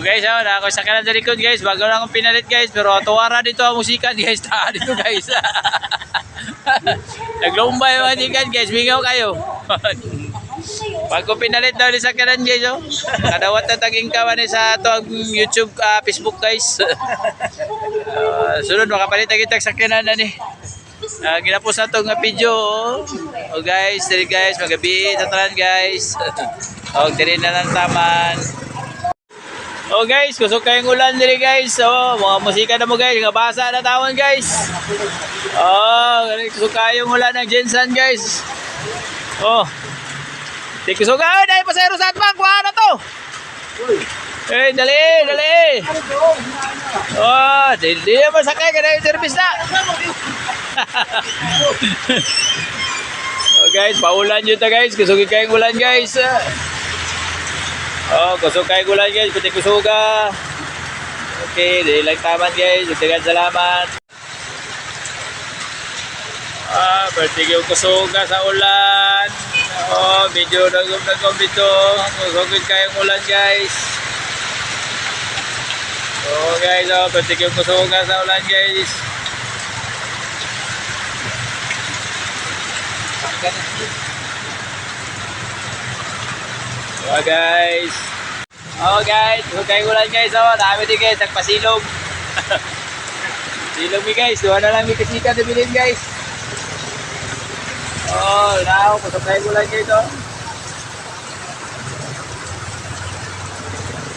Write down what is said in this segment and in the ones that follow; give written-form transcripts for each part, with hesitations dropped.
guys, ako sa kanan sa likod guys. Bago lang akong pinalit guys. Pero tuwara dito ang musika guys. Tahan dito guys. Naglumbay mga dikan guys. Mingaw kayo. Pag ko pinalit daw ni sa kanan guys. Kadawat na taging kawan sa ito ang YouTube, Facebook guys. Sunod makapalit na kita sa kanan na ni. Ginapos na itong video. O guys, dili guys. Magabi sa talan guys. O dili na ng taman. Oh guys, kusog kayong ulan diri guys. Oh, mga musika na mo guys, ngabasa na tawon guys. Oh, kusog kayong ulan ng Jensen guys. Oh. Di kusog dai pasayro sa atbang, kuha na to. Eh, dali. Oh, di mo sakay kada yung service na. Oh guys, paulan yun ta guys, kusog kayong ulan guys. Oh, kusog kayo ulan guys, pati kusuga. Okay, dahil lang taman guys, itigan salamat. Pati yung kusuga sa ulan. Oh, medyo nagum dito. Kusugin kayong ulan guys. Oh guys, pati yung kusuga sa ulan guys. Oh guys. Oh guys, hukay ulan guys. Oh, dami din guys, nagpasilog. Silog mi guys, duha na lang mi kasika na bilhin guys. Oh, now, hukay ulan guys oh.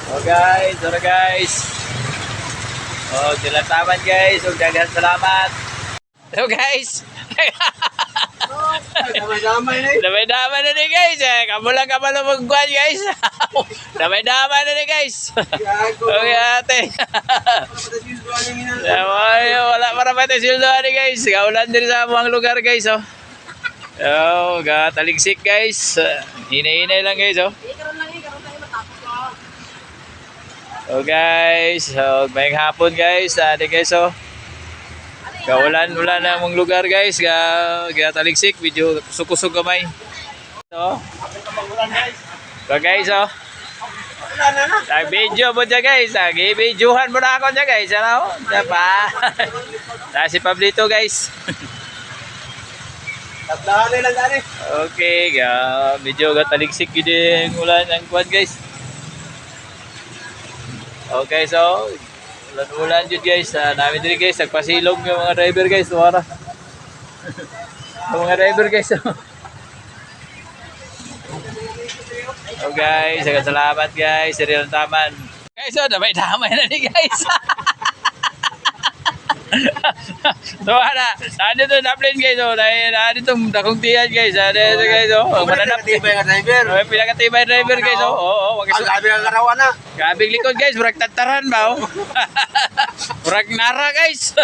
Oh guys, guys. Oh, dilataman guys, ug daghan salamat. So guys. Damay-damay na ni guys. Kamu lang magkuhan guys. Damay-damay na ni guys. Okay ate. Wala para pa tayo sildohan ni guys. Kaulan din sa mga lugar guys. Oh, taligsik guys. Hinay-hinay lang guys. Oh guys. Mayang hapon guys. Ate guys kaulan-ulan na mong lugar guys, taligsik, video kusog-kusog kamay. So guys, video mo dyan guys, videohan mo na ako dyan guys, ano? Si Pablito guys. Okay, video taligsik yun ulan ang kuwan guys. Okay, so ulan yun guys, namin din guys, nagpasilog yung mga driver guys, tuwara. Yung mga driver guys. Oh guys, salamat guys, serial taman. Guys, damay-damay na ni guys. Tuwara, nandito na-plane guys, nandito dakong tiyan guys, nandito guys, pinakatibay nga driver. Pinakatibay driver guys, Grabe ang karawan na. Grabing likod guys, murag tataran ba? Murag nara guys.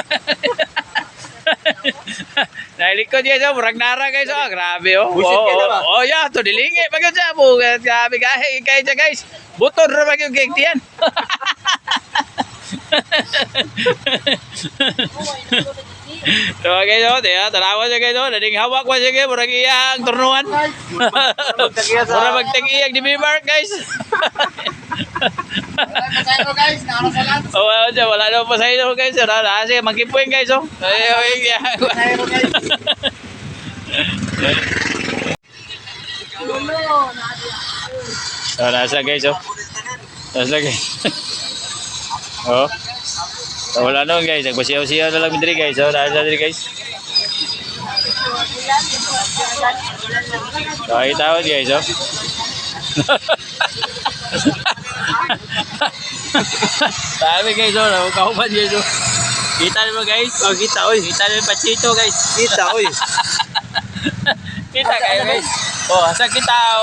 Nailikod guys, murag nara guys. Grabe Busit ka na ba? Yeah, to dilingi pag yun siya po. Grabe kayo dyan guys. Buton na pag yung gigtiyan. So guys, tanawan siya guys, nading hawak pa siya guys, murag iyang turnuan. Murag magtag-iyang di Mark guys. Wala na pa sa inyo guys. Sige, magkipuin guys. Nasa guys. Nasa guys. Wala naman guys. Nagpasiyaw-siyaw na lang diri guys. Nasa diri guys. Ay tawad guys. Sabi guys, kaupan guys. Kita naman guys. Kita naman pachito guys. Kita kayo guys. Asa kita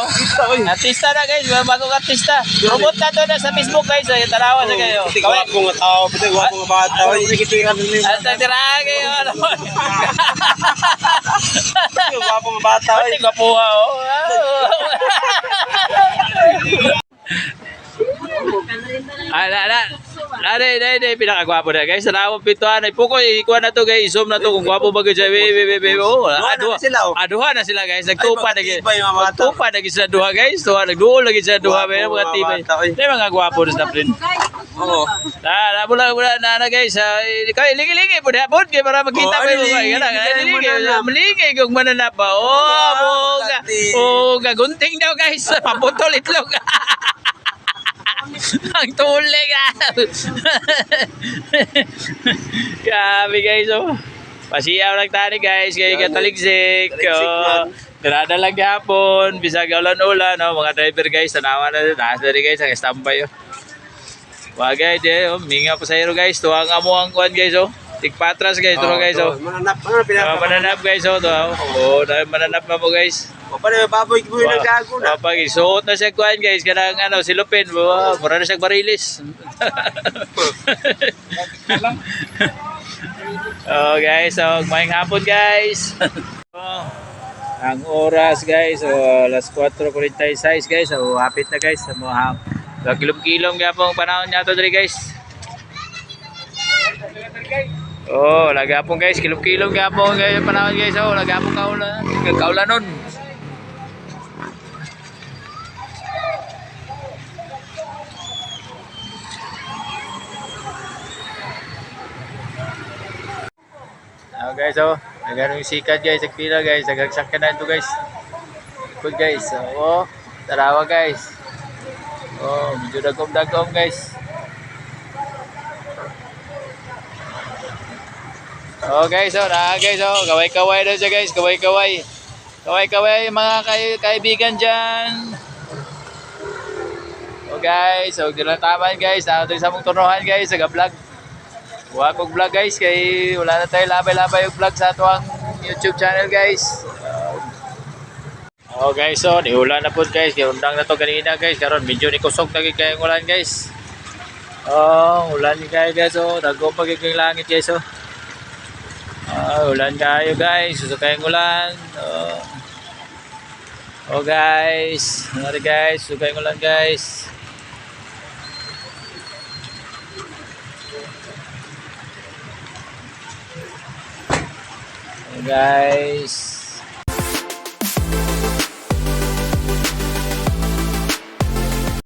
artista na guys, bagong artista. Promote na to na sa Facebook guys. Tanawan na kayo. Gwapong nga tao, gwapong nga bata. Asa tirahan kayo. Gwapong nga bata. Gwapuha Dai pinakagwapo na guys. Salamat pintuan. Pukoy ikuha na to guys. Zoom na to kung gwapo ba guys. Aduha na sila guys. Nagtupa na guys. Nagtupa na guys sa duha guys. Nagduol lagi sa duha mga tibay. Dai mga gwapo na sa friend. Oo. Mula na guys. Kaya lingi-lingi po hapon kaya para makita Oh, mo yung lingi, lingi. mananap. Malingi kung mananap ba. Gagunting daw guys. Paputol itlog. Ang tulig Grabe guys oh. Pasiyaw lang tani guys. Kaya kataligsik. Tirada lang gihapon. Bisag ulan-ulan. Mga driver guys. Tanawa na. Nasa rin guys. Ang standby oh. Wagay di, minga pa sa hero guys. Tuwang amo ang kuan guys oh. Tigpatras guys, tuwa guys oh. Mananap. Mananap guys oh. Dahil mananap na po guys. O pa rin, baboy kibuhin ng gago na. Pag isuot na siya kuan guys, kanang silupin. Mura na siya barilis. Oh guys, maayong hapon guys. Ang oras guys, alas 4:46 guys. Hapit na guys. Kilom-kilom nga pong panahon niya to diri guys. Lagapong guys, kilom-kilom nga pong guys panahon guys. Lagapong kaulan nun. Guys, nagano yung sikat guys, nagpila guys, nagagsakan na ito guys. Good guys, tarawa guys. Medyo dagom-dagom guys. Guys, kaway-kaway daw siya guys, kaway-kaway. Kaway-kaway mga kaibigan dyan. Guys, dilataman guys, nato sa mong tunuhan guys, vlog. Huwag kong vlog guys, kay wala na tayo labay-labay yung vlog sa ato YouTube channel guys. Guys, niulan na po guys, undang na to kanina guys, karon medyo ni kusog lagi kayong ulan guys. Ulan kayo guys, dago pagiging langit guys. Ulan kayo guys, suso kayong ulan. Guys, suso kayong ulan guys. Guys,